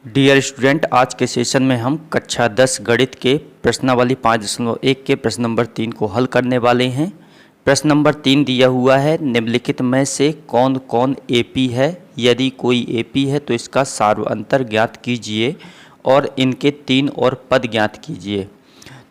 Dear student, आज के session में हम कक्षा 10 गणित के प्रश्नावली 5.1 के प्रश्न नंबर 3 को हल करने वाले हैं। प्रश्न नंबर 3 दिया हुआ है, निम्नलिखित में से कौन कौन एपी है? यदि कोई एपी है तो इसका सार्वअंतर ज्ञात कीजिए और इनके 3 और पद ज्ञात कीजिए।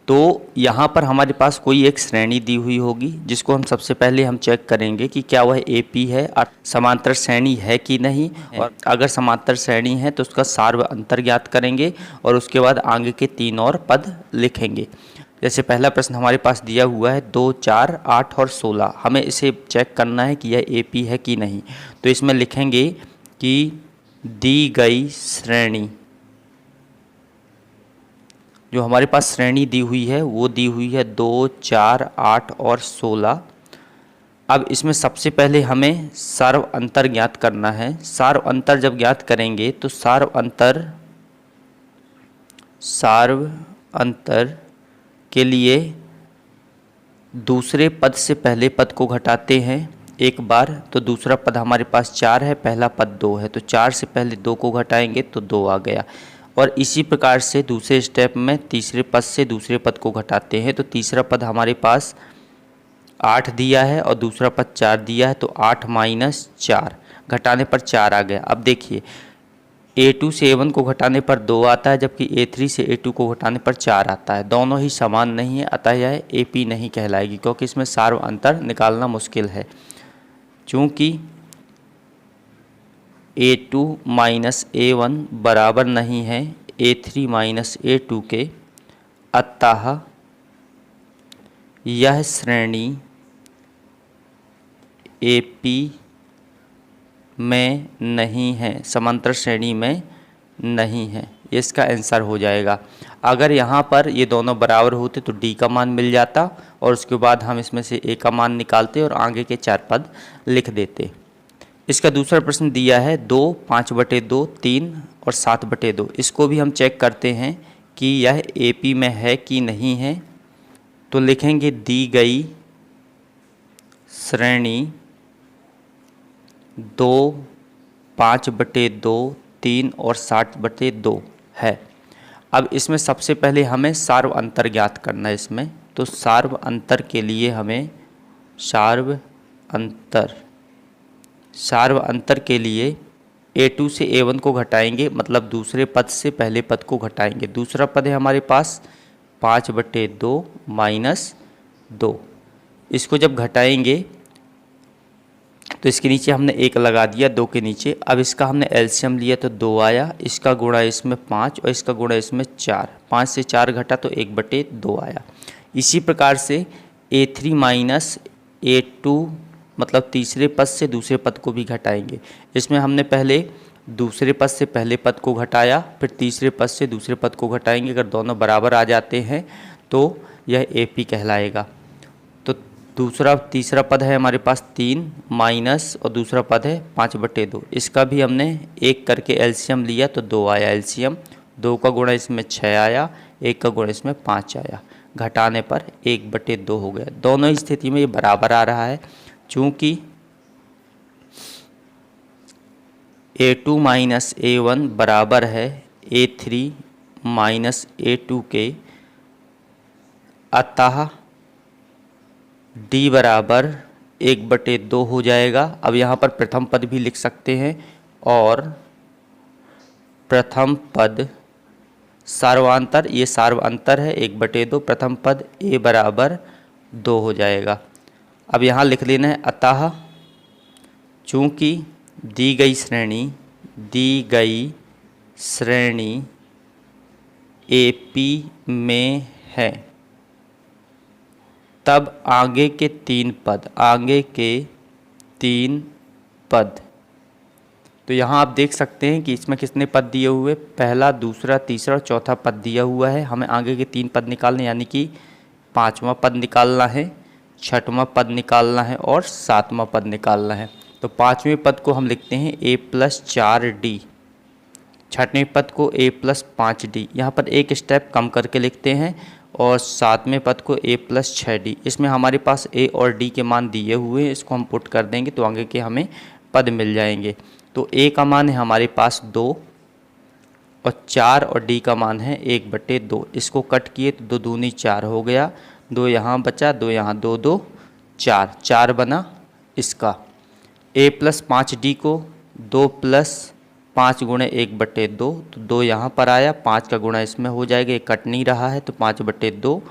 तो यहाँ पर हमारे पास कोई एक श्रेणी दी हुई होगी जिसको हम सबसे पहले हम चेक करेंगे कि क्या वह एपी है और समांतर श्रेणी है कि नहीं। और अगर समांतर श्रेणी है तो उसका सार्वअंतर ज्ञात करेंगे और उसके बाद आगे के 3 और पद लिखेंगे। जैसे पहला प्रश्न हमारे पास दिया हुआ है 2, 4, 8 और 16। हमें इसे चेक करना है कि यह एपी है कि नहीं। तो इसमें लिखेंगे कि दी गई श्रेणी, जो हमारे पास श्रेणी दी हुई है वो दी हुई है 2, 4, 8 और 16। अब इसमें सबसे पहले हमें सार्वअंतर ज्ञात करना है। सार्वअंतर जब ज्ञात करेंगे तो सार्वअंतर के लिए दूसरे पद से पहले पद को घटाते हैं एक बार। तो दूसरा पद हमारे पास 4 है, पहला पद 2 है, तो 4 से पहले 2 को घटाएंगे तो 2 आ गया। और इसी प्रकार से दूसरे स्टेप में तीसरे पद से दूसरे पद को घटाते हैं। तो तीसरा पद हमारे पास 8 दिया है और दूसरा पद 4 दिया है, तो 8 माइनस 4 घटाने पर 4 आ गया। अब देखिए A2 से A1 को घटाने पर 2 आता है, जबकि A3 से A2 को घटाने पर 4 आता है। दोनों ही समान नहीं है, अतः यह AP नहीं कहलाएगी, क्योंकि इसमें सार्वअंतर निकालना मुश्किल है। चूँकि A2 माइनस A1 बराबर नहीं है A3 माइनस A2 के, अतः यह श्रेणी AP में नहीं है, समांतर श्रेणी में नहीं है। इसका आंसर हो जाएगा। अगर यहाँ पर ये दोनों बराबर होते तो D का मान मिल जाता और उसके बाद हम इसमें से A का मान निकालते और आगे के 4 पद लिख देते। इसका दूसरा प्रश्न दिया है 2, 5/2, 3 और 7/2। इसको भी हम चेक करते हैं कि यह एपी में है कि नहीं है। तो लिखेंगे दी गई श्रेणी 2, 5/2, 3 और 7/2 है। अब इसमें सबसे पहले हमें सार्वअंतर ज्ञात करना है इसमें। तो सार्वअंतर के लिए हमें सार्वअंतर के लिए A2 से A1 को घटाएंगे, मतलब दूसरे पद से पहले पद को घटाएंगे। दूसरा पद है हमारे पास 5/2 माइनस 2। इसको जब घटाएंगे तो इसके नीचे हमने 1 लगा दिया 2 के नीचे। अब इसका हमने एलसीएम लिया तो 2 आया, इसका गुणा इसमें 5 और इसका गुणा इसमें 4। 5 से 4 घटा तो 1/2 आया। इसी प्रकार से A3 माइनस A2, मतलब तीसरे पद से दूसरे पद को भी घटाएंगे। इसमें हमने पहले दूसरे पद से पहले पद को घटाया, फिर तीसरे पद से दूसरे पद को घटाएंगे। अगर दोनों बराबर आ जाते हैं तो यह एपी कहलाएगा। तो तीसरा पद है हमारे पास 3 माइनस और दूसरा पद है 5/2। इसका भी हमने 1 करके एलसीएम लिया तो 2 आया एलसीएम। 2 का गुणा इसमें 6 आया, 1 का गुणा इसमें 5 आया। घटाने पर 1/2 हो गया। दोनों ही स्थिति में ये बराबर आ रहा है। चूँकि A2 माइनस A1 बराबर है A3 माइनस A2 के, अतः D बराबर 1/2 हो जाएगा। अब यहाँ पर प्रथम पद भी लिख सकते हैं और प्रथम पद सार्वअंतर, ये सार्वअंतर है 1/2, प्रथम पद A बराबर 2 हो जाएगा। अब यहाँ लिख लेना है अतः चूँकि दी गई श्रेणी AP में है, तब आगे के 3 पद। तो यहाँ आप देख सकते हैं कि इसमें कितने पद दिए हुए, पहला, दूसरा, तीसरा और चौथा पद दिया हुआ है। हमें आगे के 3 पद निकालने, यानी कि 5वां पद निकालना है, 6वां पद निकालना है और 7वां पद निकालना है। तो 5वें पद को हम लिखते हैं A+4D, 6वें पद को A+5D। यहाँ पर एक स्टेप कम करके लिखते हैं और 7वें पद को A+6D। इसमें हमारे पास A और D के मान दिए हुए हैं, इसको हम पुट कर देंगे तो आगे के हमें पद मिल जाएंगे। तो A का मान है हमारे पास 2, और 4 और डी का मान है 1/2। इसको कट किए तो 2 दूनी 4 हो गया, 2 यहाँ बचा, 2 यहाँ, 2 2 4, 4 बना इसका। a + 5d को 2 + 5 गुणे 1/2, तो 2 यहाँ पर आया, 5 का गुणा इसमें हो जाएगा, ये कट नहीं रहा है तो 5/2।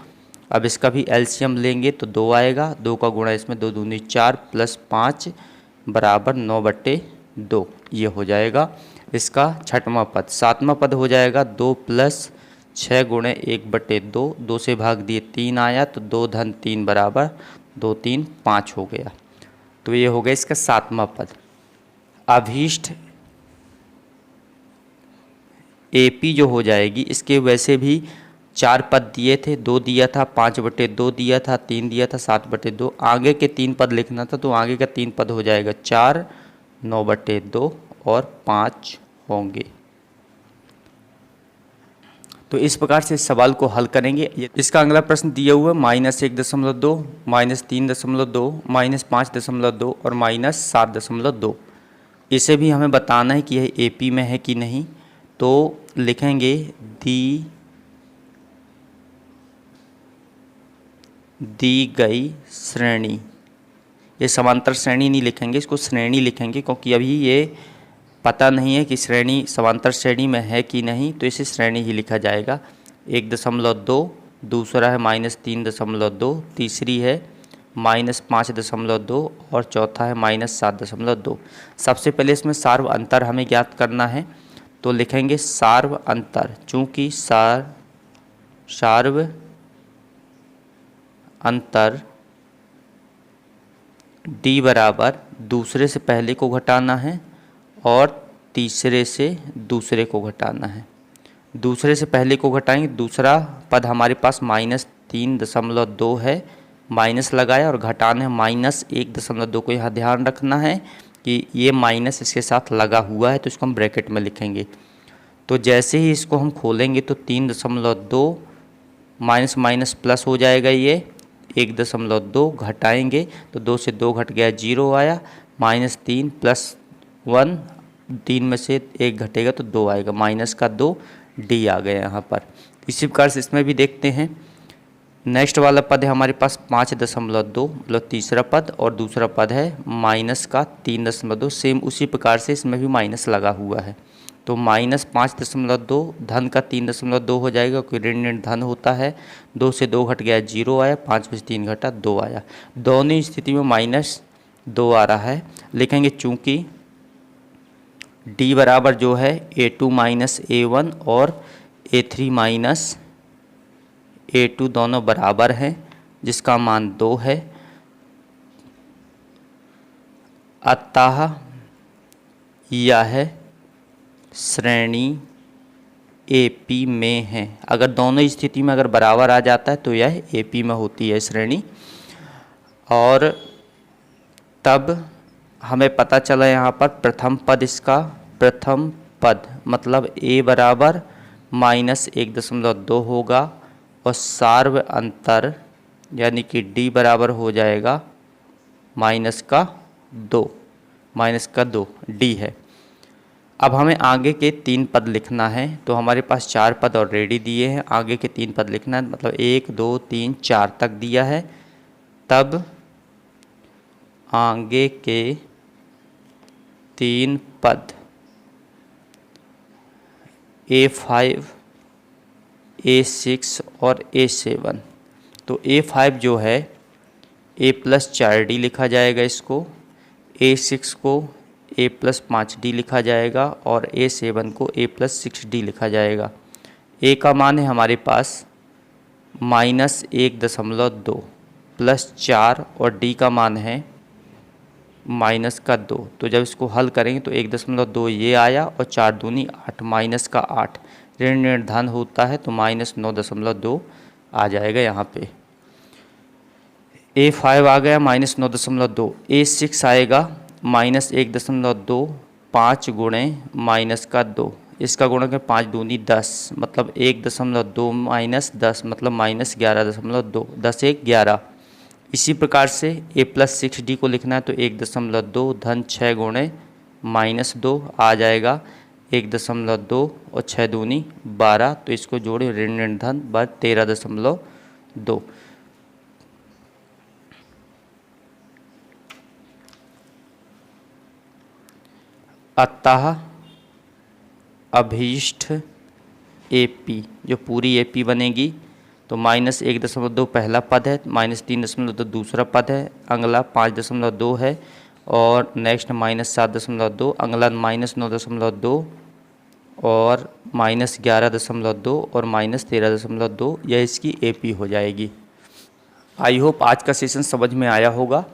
अब इसका भी एलसीएम लेंगे तो 2 आएगा, 2 का गुणा इसमें, 2 दूनी 4 + 5 बराबर 9/2, ये हो जाएगा इसका छठवां पद। सातवां पद हो जाएगा 2 + 6 गुणे 1/2, 2 से भाग दिए 3 आया, तो 2 धन 3 बराबर 2 3 5 हो गया। तो ये हो गया इसका सातवां पद। अभीष्ट एपी जो हो जाएगी, इसके वैसे भी 4 पद दिए थे, 2 दिया था, 5/2 दिया था, 3 दिया था, 7/2। आगे के 3 पद लिखना था, तो आगे का 3 पद हो जाएगा 4, 9/2 और 5 होंगे। तो इस प्रकार से इस सवाल को हल करेंगे। इसका अगला प्रश्न दिया हुआ है -1.2, -3.2, -5.2 और -7.2। इसे भी हमें बताना है कि यह एपी में है कि नहीं। तो लिखेंगे दी गई श्रेणी, ये समांतर श्रेणी नहीं लिखेंगे, इसको श्रेणी लिखेंगे, क्योंकि अभी ये पता नहीं है कि श्रेणी समांतर श्रेणी में है कि नहीं, तो इसे श्रेणी ही लिखा जाएगा। 1.2, दूसरा है -3.2, तीसरी है -5.2 और चौथा है -7.2। सबसे पहले इसमें सार्व अंतर हमें ज्ञात करना है, तो लिखेंगे सार्व अंतर। चूँकि सार्व अंतर d बराबर दूसरे से पहले को घटाना है और तीसरे से दूसरे को घटाना है। दूसरे से पहले को घटाएंगे, दूसरा पद हमारे पास -3.2 है, माइनस लगाया और घटाना है -1.2 को। यहाँ ध्यान रखना है कि ये माइनस इसके साथ लगा हुआ है, तो इसको हम ब्रैकेट में लिखेंगे। तो जैसे ही इसको हम खोलेंगे तो 3.2 माइनस माइनस प्लस हो जाएगा, ये 1.2 घटाएंगे तो 2 से 2 घट गया, 0 आया, -3 + 1, 3 में से 1 घटेगा तो 2 आएगा, -2 डी आ गया यहाँ पर। इसी प्रकार से इसमें भी देखते हैं। नेक्स्ट वाला पद है हमारे पास 5.2, मतलब तीसरा पद, और दूसरा पद है -3.2। सेम उसी प्रकार से इसमें भी माइनस लगा हुआ है, तो -5.2 धन का 3.2 हो जाएगा, कोई ऋण ऋण धन होता है। 2 से 2 घट गया, 0 आया, 5 में से 3 घटा, 2 आया। दोनों स्थिति में -2 आ रहा है। लिखेंगे चूँकि d बराबर जो है a2 - a1 और a3 - a2 दोनों बराबर हैं, जिसका मान 2 है। अतः यह श्रेणी AP में है। अगर दोनों स्थिति में अगर बराबर आ जाता है तो यह AP में होती है श्रेणी। और तब हमें पता चला यहाँ पर प्रथम पद, इसका प्रथम पद मतलब a बराबर -1.2 होगा और सार्व अंतर यानी कि d बराबर हो जाएगा -2 d है। अब हमें आगे के 3 पद लिखना है, तो हमारे पास 4 पद ऑलरेडी दिए हैं, आगे के 3 पद लिखना है, मतलब 1 2 3 4 तक दिया है। तब आगे के 3 पद A5, A6 और A7, तो A5 जो है A + 4D लिखा जाएगा इसको, A6 को A + 5D लिखा जाएगा और A7 को A + 6D लिखा जाएगा। A का मान है हमारे पास -1.2 + 4 और D का मान है -2। तो जब इसको हल करेंगे तो 1.2 ये आया और 4 दूनी 8, -8 ऋण ऋण धन होता है, तो -9.2 आ जाएगा यहाँ पे। A5 आ गया -9.2, A6 आएगा -1.2, 5 गुणे -2, इसका गुणक है 5 दूनी 10, मतलब 1.2 - 10 मतलब -11.2, 10 1 11। इसी प्रकार से A + 6D को लिखना है, तो 1.2 धन 6 गुणे -2 आ जाएगा, 1.2 और 6 दूनी 12, तो इसको जोड़े ऋण ऋण धन बस 13.2। अतः अभीष्ट AP, जो पूरी AP बनेगी, तो -1.2 पहला पद है, -3.2 दूसरा पद है, अगला 5.2 है और नेक्स्ट -7.2, अगला -9.2 और -11.2 और -13.2, यह इसकी AP हो जाएगी। आई होप आज का सेशन समझ में आया होगा।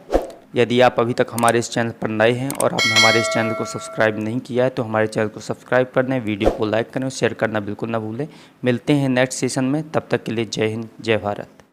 यदि आप अभी तक हमारे इस चैनल पर नए हैं और आपने हमारे इस चैनल को सब्सक्राइब नहीं किया है तो हमारे चैनल को सब्सक्राइब कर दें, वीडियो को लाइक करें और शेयर करना बिल्कुल ना भूलें। मिलते हैं नेक्स्ट सेशन में, तब तक के लिए जय हिंद, जय भारत।